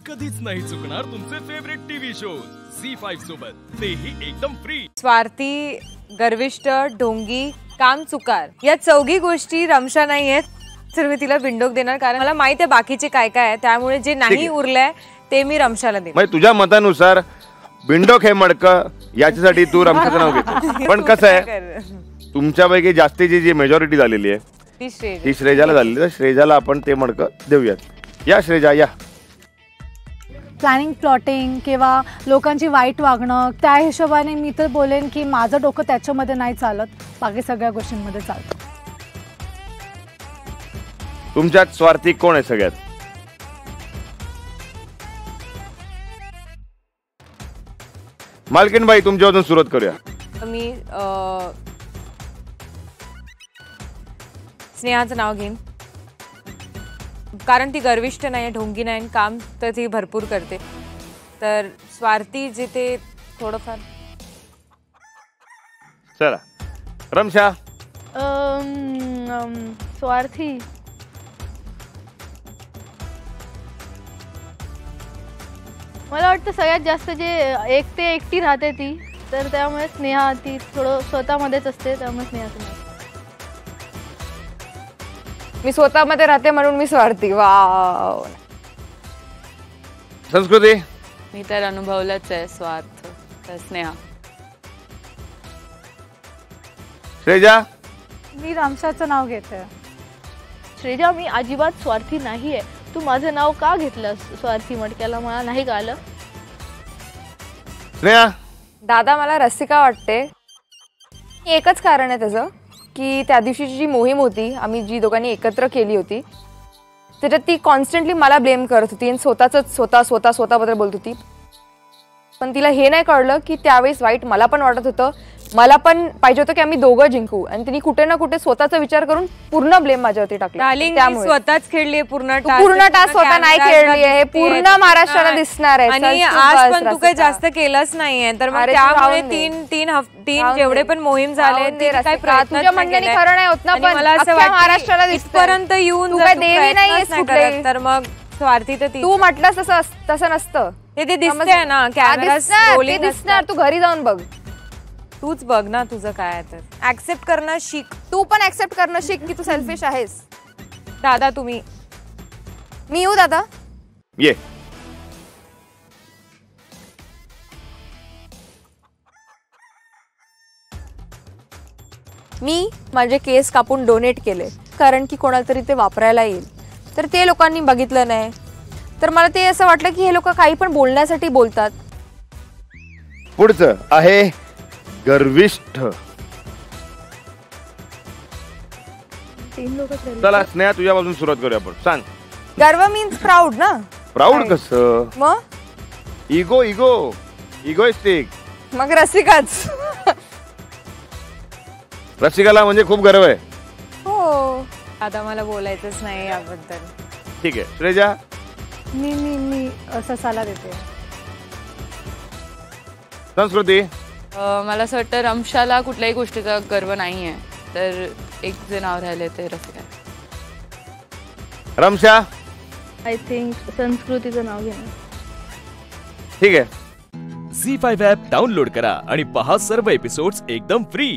कधीच नाही चुकणार तुमचे फेवरेट टीव्ही शो झी5 सोबत, तेही एकदम फ्री। स्वार्थी, गर्विष्ठ, ढोंगी, कामचुकार या चौघी गोष्टी रमशा नाही आहेत, तर मी तिला बिंडोक देणार, कारण मला माहिती आहे बाकीचे काय काय आहे, त्यामुळे जे नाही उरलंय ते मी रमशाला देईन। म्हणजे तुझ्या मतानुसार बिंडोक हे मडकं याच्यासाठी तू रमशाचं नाव घेते, पण कसं आहे तुमच्यापैकी जास्तीची जी मेजॉरिटी झालेली आहे ती श्रेजाला झालेली आहे, श्रेजाला आपण ते मडकं देऊयात। या श्रेजा या। प्लॅनिंग प्लॉटिंग किंवा लोकांची वाईट वागणं, त्या हिशोबाने मी तर बोलेन की माझं डोकं त्याच्यामध्ये नाही चालत, बाकी सगळ्या गोष्टींमध्ये चालतं। तुमच्यात स्वार्थी कोण आहे सगळ्यात? मालकीनबाई तुमच्यावरून सुरुवात करूया। मी स्नेहाचं नाव घेईन, कारण ती गर्विष्ठ नाही, ढोंगी नाही, काम तर ती भरपूर करते, तर स्वार्थी जिथे थोडंफार। चला रमशा। स्वार्थी मला वाटतं सगळ्यात जास्त जे एकटे एकटी राहते ती, तर त्यामुळे स्नेहा ती थोडं स्वतःमध्येच असते, त्यामुळे स्नेहाचं नाव। मी स्वतःमध्ये राहते म्हणून मी स्वार्थी। वाव। संस्कृती? मी तर अनुभवलंच आहे स्वार्थ, तर स्नेहा। श्रेजा? मी रमशाचं नाव घेते। श्रेजा, मी अजिबात स्वार्थी नाहीये, तू माझं नाव का घेतलं स्वार्थी मडक्याला, मला नाही कळलं। स्नेहा? दादा मला रसिका वाटते, एकच कारण आहे त्याचं की त्या दिवशीची जी मोहीम होती, आम्ही जी दोघांनी एकत्र केली होती, त्याच्यात ती कॉन्स्टंटली मला ब्लेम करत होती आणि स्वतःबद्दल बोलत होती, पण तिला हे नाही कळलं की त्यावेळेस वाईट मला पण वाटत होतं, मला पण पाहिजे होतं की आम्ही दोघं जिंकू, आणि तिने कुठे ना कुठे स्वतःचा विचार करून पूर्ण ब्लेम माझ्यावरती टाकला। त्यामुळे स्वतःच खेळली पूर्ण टास्क स्वतः नाही खेळली आहे, पूर्ण महाराष्ट्राला दिसणार आहे, आणि आज पण तू काही जास्त केलंच नाहीये, तर मग त्यामुळे तीन जेवढे पण मोहीम झाले ते काही तुझ्या म्हणण्याने खरं नाही होत ना, पण मला असं वाटतं महाराष्ट्राला इथपर्यंत येऊन देवी नाही, तर मग स्वार्थी तर तू म्हटलंस तसं नसतं, ते दिसतंय ना, कॅमेरा रोलिंग दिसणार, तू घरी जाऊन बघ, तूच बघ ना तुझं काय आहे, तर ऍक्सेप्ट करणं शिक, तू पण ऍक्सेप्ट करणं शिक की तू सेल्फिश आहेस। दादा तुम्ही, मी येऊ दादा? ये। मी माझे केस कापून डोनेट केले, कारण की कोणाला तरी ते वापरायला येईल, तर ते लोकांनी बघितलं नाही, तर मला ते असं वाटलं की हे लोक काही पण बोलण्यासाठी बोलतात। पुढचं आहे गर्विष्ठ। चला स्नेहा तुझ्यापासून सुरुवात करूया आपण, सांग। गर्व मीन्स प्राऊड ना? प्राऊड कसं? मग इगोइस्टिक। मग रसिकाच। रसिकाला म्हणजे खूप गर्व आहे। हो, आता मला बोलायचंच नाही याबद्दल। ठीक आहे श्रेजा? मी ससाला देते। संस्कृती? मला असं वाटतं रमशाला कुठल्याही गोष्टीचा गर्व नाहीये, तर एक जे नाव राहिले ते रसिका। रमशा? आय थिंक संस्कृतीचं नाव घेणार। ठीक आहे। झी5 ॲप डाउनलोड करा आणि पहा सर्व एपिसोड्स एकदम फ्री।